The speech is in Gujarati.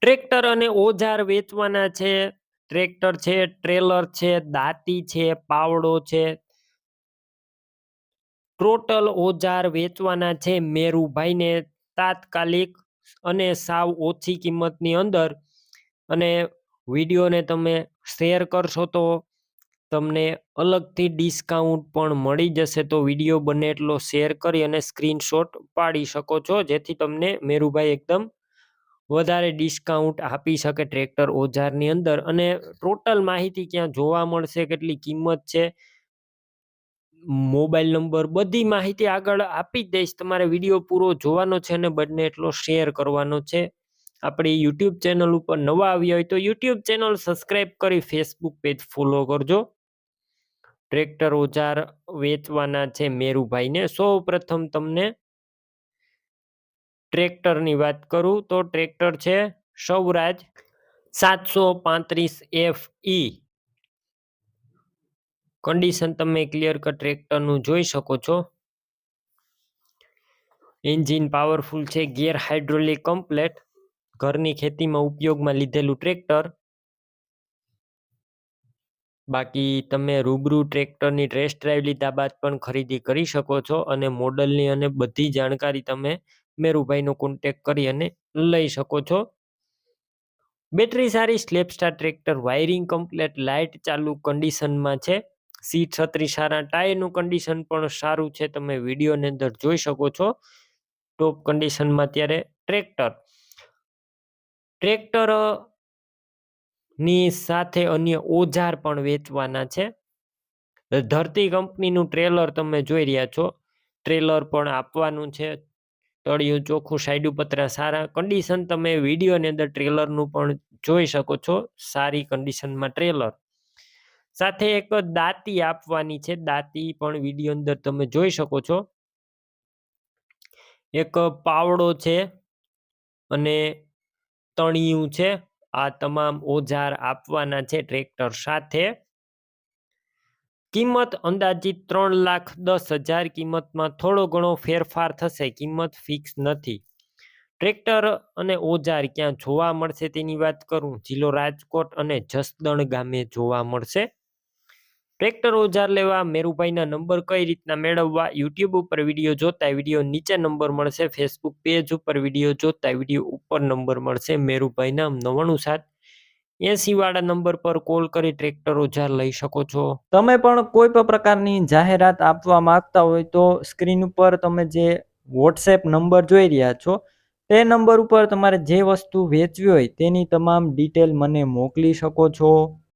ટ્રેક્ટર અને ઓજાર વેચવાના છે. ટ્રેક્ટર છે, ટ્રેલર છે, દાંતી છે, પાવડો છે, ટોટલ ઓજાર વેચવાના છે મેરુભાઈને તાત્કાલિક અને સાવ ઓછી કિંમતની અંદર. અને વિડીયોને તમે શેર કરશો તો તમને અલગથી ડિસ્કાઉન્ટ પણ મળી જશે. તો વિડીયો બને એટલો શેર કરી અને સ્ક્રીનશોટ પાડી શકો છો, જેથી તમને મેરુભાઈ એકદમ વધારે ડિસ્કાઉન્ટ આપી શકે ટ્રેક્ટર ઓજારની અંદર. અને ટોટલ માહિતી ક્યાં જોવા મળશે, કેટલી કિંમત છે, મોબાઈલ નંબર, બધી માહિતી આગળ આપી જ દઈશ. તમારે વિડીયો પૂરો જોવાનો છે અને બને એટલો શેર કરવાનો છે. આપણી યુટ્યુબ ચેનલ ઉપર નવા આવ્યા હોય તો યુટ્યુબ ચેનલ સબસ્ક્રાઈબ કરી ફેસબુક પેજ ફોલો કરજો. ટ્રેક્ટર ઓજાર વેચવાના છે મેરુભાઈને. સૌ પ્રથમ તમને ટ્રેક્ટરની વાત કરું તો ટ્રેક્ટર છે સૌરાજ 735FE. કન્ડિશન તમે ક્લિયર કટ ટ્રેક્ટરનું જોઈ શકો છો. એન્જિન પાવરફુલ છે, ગિયર હાઇડ્રોલિક કમ્પ્લેટ. ઘરની ખેતીમાં ઉપયોગમાં લીધેલું ટ્રેક્ટર. બાકી તમે રૂબરૂ ટ્રેક્ટરની ટેસ્ટ ડ્રાઈવ લીધા બાદ પણ ખરીદી કરી શકો છો. અને મોડલની અને બધી જાણકારી તમે મેરુભાઈનો કોન્ટેક્ટ કરી અને લઈ શકો છો. બેટરી સારી, સ્લેપસ્ટાર ટ્રેક્ટર, વાયરિંગ કમ્પ્લેટ, લાઇટ ચાલુ કન્ડિશનમાં છે. સીટ છત્રી સારા, ટાયરનું કન્ડિશન પણ સારું છે. તમે વિડીયોની અંદર જોઈ શકો છો. ટોપ કન્ડિશનમાં અત્યારે ટ્રેક્ટર ની સાથે અન્ય ઓજાર પણ વેચવાના છે. ધરતી કંપનીનું ટ્રેલર તમે જોઈ રહ્યા છો. ટ્રેલર પણ આપવાનું છે. તળિયું ચોખ્ખું, સાઈડ પતરા સારા. કન્ડિશન તમે વિડીયોની અંદર ટ્રેલરનું પણ જોઈ શકો છો. સારી કન્ડિશનમાં ટ્રેલર સાથે એક દાંતી આપવાની છે. દાંતી પણ વિડીયો અંદર તમે જોઈ શકો છો. એક પાવડો છે અને તણિયું છે. આ તમામ ઓજાર આપવાના છે ટ્રેક્ટર સાથે. કિંમત અંદાજિત 3,10,000. કિંમતમાં થોડો ઘણો ફેરફાર થશે, કિંમત ફિક્સ નથી. ટ્રેક્ટર અને ઓજાર ક્યાં જોવા મળશે તેની વાત કરું, જિલ્લો રાજકોટ અને જસદણ ગામે જોવા મળશે. ટ્રેક્ટર ઓજાર લેવા મેરુભાઈના નંબર કઈ રીતના મેળવવા, યુટ્યુબ ઉપર વિડીયો જોતા વિડીયો નીચે નંબર મળશે. ફેસબુક પેજ ઉપર વિડીયો જોતા વિડીયો ઉપર નંબર મળશે. મેરુભાઈના 9780 વાળા નંબર પર કોલ કરી ટ્રેક્ટર ઓજાર લઈ શકો છો. તમે પણ કોઈ પણ પ્રકારની જાહેરાત આપવા માંગતા હોય તો સ્ક્રીન ઉપર તમે જે વોટ્સએપ નંબર જોઈ રહ્યા છો તે નંબર ઉપર તમારે જે વસ્તુ વેચવી હોય તેની તમામ ડિટેલ મને મોકલી શકો છો.